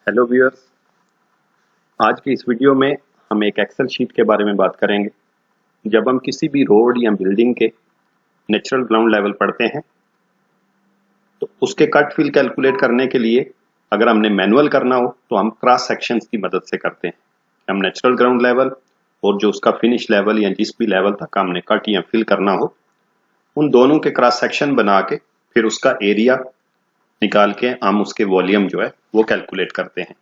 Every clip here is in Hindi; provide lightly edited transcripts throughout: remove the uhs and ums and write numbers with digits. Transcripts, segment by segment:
हेलो व्यूअर्स, आज की इस वीडियो में हम एक एक्सेल शीट के बारे में बात करेंगे। जब हम किसी भी रोड या बिल्डिंग के नेचुरल ग्राउंड लेवल पढ़ते हैं तो उसके कट फिल कैलकुलेट करने के लिए अगर हमने मैनुअल करना हो तो हम क्रॉस सेक्शंस की मदद से करते हैं। हम नेचुरल ग्राउंड लेवल और जो उसका फिनिश लेवल या जिस भी लेवल तक हमने कट या फिल करना हो उन दोनों के क्रॉस सेक्शन बना के फिर उसका एरिया निकाल के हम उसके वॉल्यूम जो है वो कैलकुलेट करते हैं।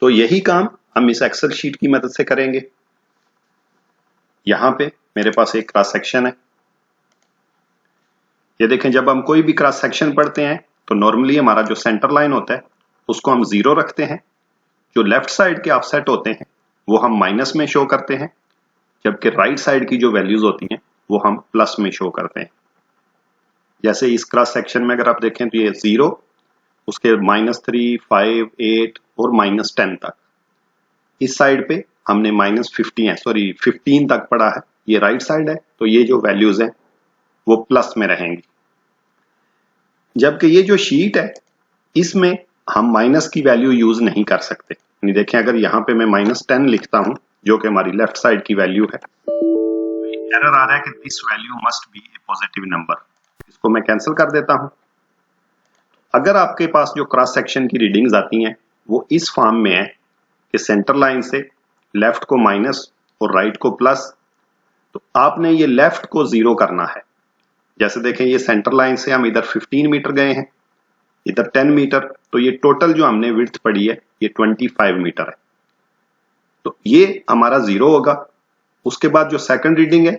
तो यही काम हम इस एक्सेल शीट की मदद से करेंगे। यहां पे मेरे पास एक क्रॉस सेक्शन है। ये देखें, जब हम कोई भी क्रॉस सेक्शन पढ़ते हैं तो नॉर्मली हमारा जो सेंटर लाइन होता है उसको हम 0 रखते हैं। जो लेफ्ट साइड के ऑफसेट होते हैं वो हम माइनस में शो करते हैं, जबकि राइट साइड की जो वैल्यूज होती हैं वो हम प्लस में शो करते हैं। जैसे इस क्रॉस सेक्शन में अगर आप देखें तो ये 0, उसके -3, 5, 8 और -10 तक। इस साइड पे हमने -15 तक पढ़ा है। ये राइट साइड है तो ये जो वैल्यूज हैं वो प्लस में रहेंगी, जबकि ये जो शीट है इसमें हम माइनस की वैल्यू यूज नहीं कर सकते। यानी देखें, अगर यहां पे मैं -10 लिखता हूं जो कि हमारी लेफ्ट साइड की वैल्यू है, एरर आ रहा है कि this value must be A positive number. इसको मैं कैंसिल कर देता हूं। अगर आपके पास जो क्रॉस सेक्शन की रीडिंग्स आती हैं वो इस फॉर्म में है कि सेंटर लाइन से लेफ्ट को माइनस और राइट को प्लस, तो आपने ये लेफ्ट को 0 करना है। जैसे देखें, ये सेंटर लाइन से हम इधर 15 मीटर गए हैं, इधर 10 मीटर, तो ये टोटल जो हमने विड्थ पड़ी है ये 25 मीटर है। तो ये हमारा 0 होगा। उसके बाद जो सेकंड रीडिंग है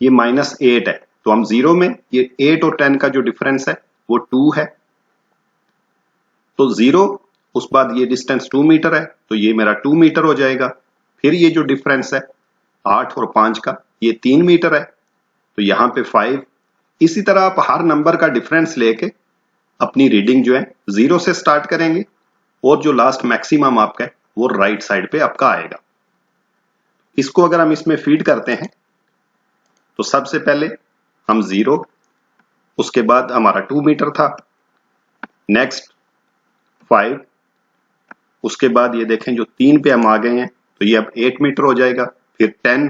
ये -8 है, तो हम 0 में ये 8 और 10 का जो डिफरेंस है वो 2 है, तो 0, उस बाद ये डिस्टेंस 2 मीटर है तो ये मेरा 2 मीटर हो जाएगा। फिर ये जो डिफरेंस है 8 और 5 का ये 3 मीटर है, तो यहां पे 5। इसी तरह आप हर नंबर का डिफरेंस लेके अपनी रीडिंग जो है 0 से स्टार्ट करेंगे और जो लास्ट मैक्सिमम आपका है वो राइट साइड पे आपका आएगा। इसको अगर हम इसमें फीड करते हैं तो सबसे पहले हम 0, उसके बाद हमारा 2 मीटर था, नेक्स्ट 5, उसके बाद ये देखें जो 3 पे हम आ गए हैं तो ये अब 8 मीटर हो जाएगा, फिर 10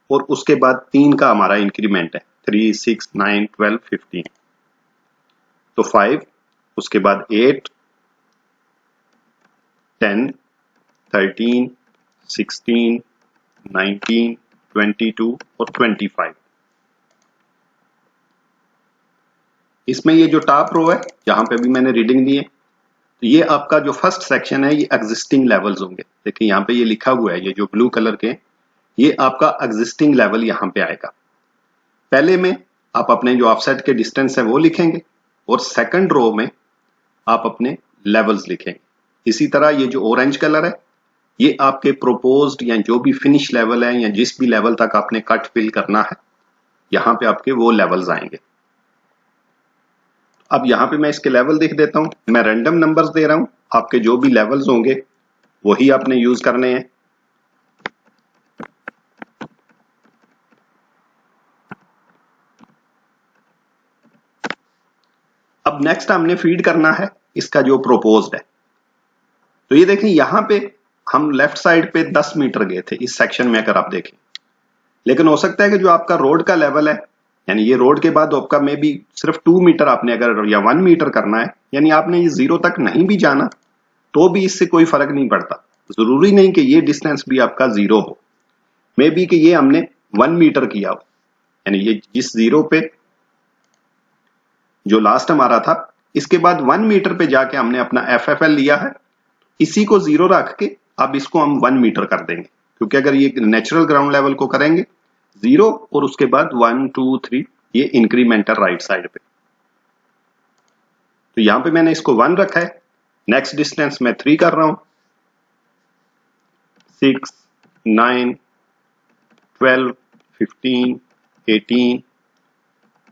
और उसके बाद 3 का हमारा इंक्रीमेंट है 3, 6, 9, 12, 15, तो 5, उसके बाद 8, 10, 13, 16, 19, 22 और 25। इसमें ये जो टॉप रो है यहां पे भी मैंने रीडिंग दी है, तो ये आपका जो फर्स्ट सेक्शन है ये एग्जिस्टिंग लेवल्स होंगे। देखिए यहाँ पे ये लिखा हुआ है, ये जो ब्लू कलर के, ये आपका एग्जिस्टिंग लेवल यहाँ पे आएगा। पहले में आप अपने जो ऑफसेट के डिस्टेंस है वो लिखेंगे और सेकंड रो में आप अपने लेवल्स लिखेंगे। इसी तरह ये जो ऑरेंज कलर है ये आपके प्रोपोज्ड या जो भी फिनिश लेवल है या जिस भी लेवल तक आपने कट फिल करना है यहाँ पे आपके वो लेवल्स आएंगे। अब यहाँ पे मैं इसके लेवल देख देता हूं। मैं रैंडम नंबर्स दे रहा हूं, आपके जो भी लेवल्स होंगे वही आपने यूज करने हैं। अब नेक्स्ट हमने फीड करना है इसका जो प्रोपोज्ड है। तो ये देखें, यहां पे हम लेफ्ट साइड पे 10 मीटर गए थे इस सेक्शन में अगर आप देखें, लेकिन हो सकता है कि जो आपका रोड का लेवल है, यानी ये रोड के बाद आपका में भी सिर्फ 2 मीटर आपने अगर या 1 मीटर करना है, यानी आपने ये 0 तक नहीं भी जाना तो भी इससे कोई फर्क नहीं पड़ता। जरूरी नहीं कि ये डिस्टेंस भी आपका 0 हो, मे बी कि ये हमने 1 मीटर किया हो, यानी ये जिस 0 पे जो लास्ट हमारा था इसके बाद 1 मीटर पे जाके हमने अपना FFL लिया है, इसी को 0 रख के अब इसको हम 1 मीटर कर देंगे, क्योंकि अगर ये नेचुरल ग्राउंड लेवल को करेंगे 0 और उसके बाद 1, 2, 3 ये इंक्रीमेंटल राइट साइड पे, तो यहां पे मैंने इसको 1 रखा है। नेक्स्ट डिस्टेंस मैं 3 कर रहा हूं, 6, 9, 12, 15, 18,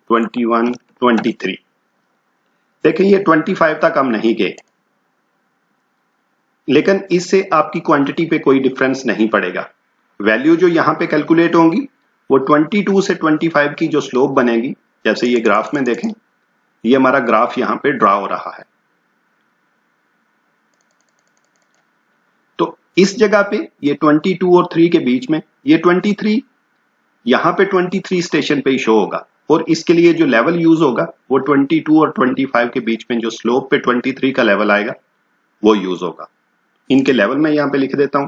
21, 23। देखिए ये 25 तक हम नहीं गए, लेकिन इससे आपकी क्वांटिटी पे कोई डिफरेंस नहीं पड़ेगा। वैल्यू जो यहां पे कैलकुलेट होंगी वो 22 से 25 की जो स्लोप बनेगी, जैसे ये ग्राफ में देखें, ये हमारा ग्राफ यहां पे ड्रा हो रहा है। इस जगह पे ये 22 और 3 के बीच में ये 23, यहां पे 23 स्टेशन पे ही शो होगा, और इसके लिए जो लेवल यूज होगा वो 22 और 25 के बीच में जो स्लोप पे 23 का लेवल आएगा वो यूज होगा। इनके लेवल मैं यहां पे लिख देता हूं,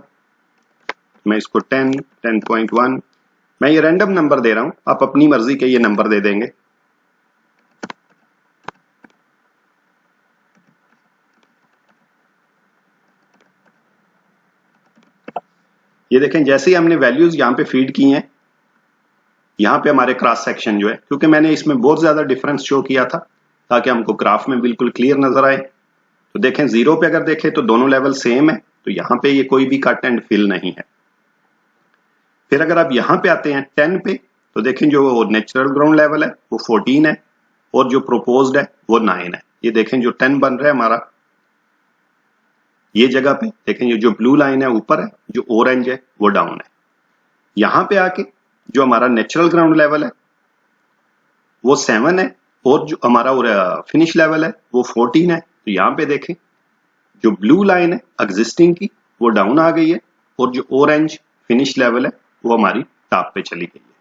मैं इसको 10, 10.1, मैं ये रैंडम नंबर दे रहा हूं, आप अपनी मर्जी के ये नंबर दे देंगे। ये देखें जैसे ही हमने वैल्यूज यहां पे फीड की हैं, यहां पे हमारे क्रॉस सेक्शन जो है, क्योंकि मैंने इसमें बहुत ज्यादा डिफरेंस शो किया था ताकि हमको ग्राफ में बिल्कुल क्लियर नजर आए, तो देखें 0 पे अगर देखें तो दोनों लेवल सेम है, तो यहां पे ये कोई भी कट एंड फिल नहीं है। फिर अगर आप यहां पे आते हैं 10 पे, तो देखें जो नेचुरल ग्राउंड लेवल है वो 14 है और जो प्रोपोज्ड है वो 9 है। ये देखें जो 10 बन रहा है हमारा ये जगह पे, देखें ये जो ब्लू लाइन है ऊपर है, जो ऑरेंज है वो डाउन है। यहां पे आके जो हमारा नेचुरल ग्राउंड लेवल है वो 7 है और जो हमारा फिनिश लेवल है वो 14 है। तो यहां पे देखें जो ब्लू लाइन है एग्जिस्टिंग की वो डाउन आ गई है और जो ऑरेंज फिनिश लेवल है वो हमारी टॉप पे चली गई है।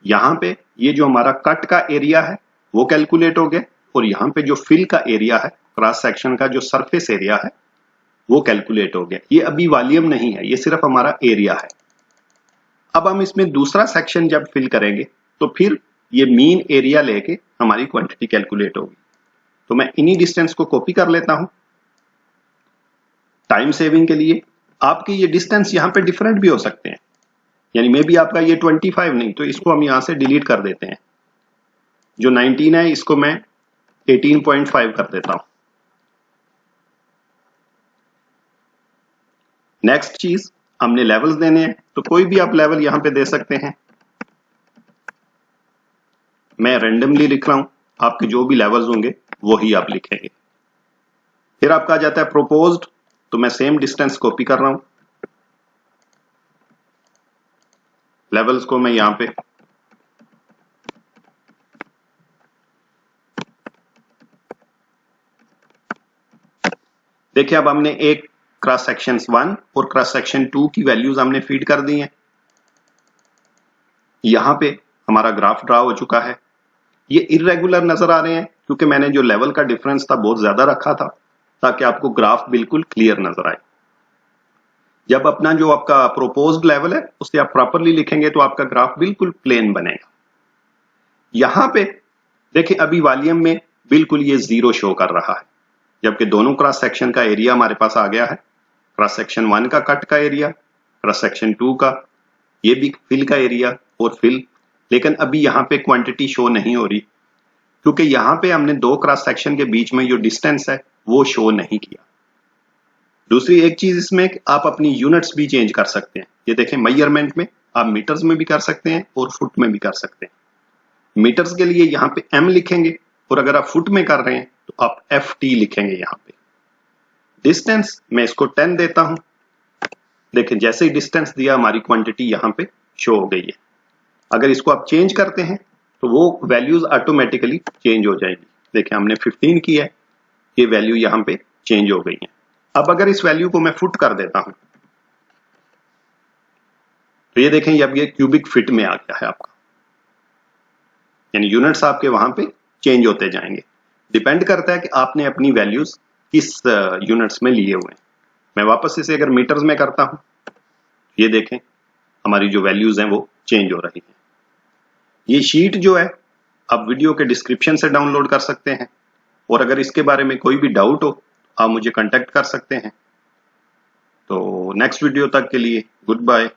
यहां पे ये जो हमारा कट का एरिया है वो कैलकुलेट हो गया, और यहां पे जो फिल का एरिया है, क्रॉस सेक्शन का जो सरफेस एरिया है वो कैलकुलेट हो गया। ये अभी वॉल्यूम नहीं है, ये सिर्फ हमारा एरिया है। अब हम इसमें दूसरा सेक्शन जब फिल करेंगे तो फिर ये मीन एरिया लेके हमारी क्वांटिटी कैलकुलेट होगी। तो मैं इन्हीं डिस्टेंस को कॉपी कर लेता हूं टाइम सेविंग के लिए। आपके ये डिस्टेंस यहां पे डिफरेंट भी हो सकते हैं, यानी मे बी आपका ये 25 नहीं, तो इसको हम यहां से डिलीट कर देते हैं। जो 19 है इसको मैं 18.5 कर देता हूं। नेक्स्ट चीज हमने लेवल्स देने हैं, तो कोई भी आप लेवल यहां पे दे सकते हैं। मैं रैंडमली लिख रहा हूं, आपके जो भी लेवल्स होंगे वो ही आप लिखेंगे। फिर आपका आ जाता है प्रोपोज्ड, तो मैं सेम डिस्टेंस कॉपी कर रहा हूं, लेवल्स को मैं यहां पे देखिए अब हमने एक क्रॉस सेक्शन 1 और क्रॉस सेक्शन 2 की वैल्यूज हमने फीड कर दी हैं। यहां पे हमारा ग्राफ ड्रा हो चुका है। ये इरेगुलर नजर आ रहे हैं क्योंकि मैंने जो लेवल का डिफरेंस था बहुत ज्यादा रखा था ताकि आपको ग्राफ बिल्कुल क्लियर नजर आए। जब अपना जो आपका प्रोपोज्ड लेवल है उसे आप प्रॉपरली लिखेंगे तो आपका ग्राफ बिल्कुल प्लेन बनेगा। यहां पे देखिए अभी वॉल्यूम में बिल्कुल ये 0 शो कर रहा है, जबकि दोनों क्रॉस सेक्शन का एरिया हमारे पास आ गया है। क्रॉस सेक्शन 1 का कट का एरिया, क्रॉस सेक्शन 2 का ये भी फिल का एरिया और फिल, लेकिन अभी यहां पे क्वांटिटी शो नहीं हो रही क्योंकि यहां पे हमने दो क्रॉस सेक्शन के बीच में जो डिस्टेंस है वो शो नहीं किया। दूसरी एक चीज इसमें कि आप अपनी यूनिट्स भी चेंज कर सकते हैं। ये देखें मेजरमेंट में आप मीटर्स में भी कर सकते हैं और फुट में भी कर सकते हैं। मीटर्स के लिए यहाँ पे m लिखेंगे और अगर आप फुट में कर रहे हैं तो आप ft लिखेंगे। यहाँ पे डिस्टेंस मैं इसको 10 देता हूं। देखें जैसे ही डिस्टेंस दिया हमारी क्वांटिटी यहाँ पे शो हो गई है। अगर इसको आप चेंज करते हैं तो वो वैल्यूज ऑटोमेटिकली चेंज हो जाएंगी। देखें हमने 15 की है, ये वैल्यू यहाँ पे चेंज हो गई है। अब अगर इस वैल्यू को मैं फुट कर देता हूं तो ये देखें अब ये क्यूबिक फिट में आ गया है आपका, यानी यूनिट्स आपके वहां पे चेंज होते जाएंगे। डिपेंड करता है कि आपने अपनी वैल्यूज किस यूनिट्स में लिए हुए हैं। मैं वापस इसे अगर मीटर्स में करता हूं, ये देखें हमारी जो वैल्यूज हैं वो चेंज हो रही हैं। ये शीट जो है आप वीडियो के डिस्क्रिप्शन से डाउनलोड कर सकते हैं, और अगर इसके बारे में कोई भी डाउट हो आप मुझे कांटेक्ट कर सकते हैं। तो नेक्स्ट वीडियो तक के लिए गुड बाय।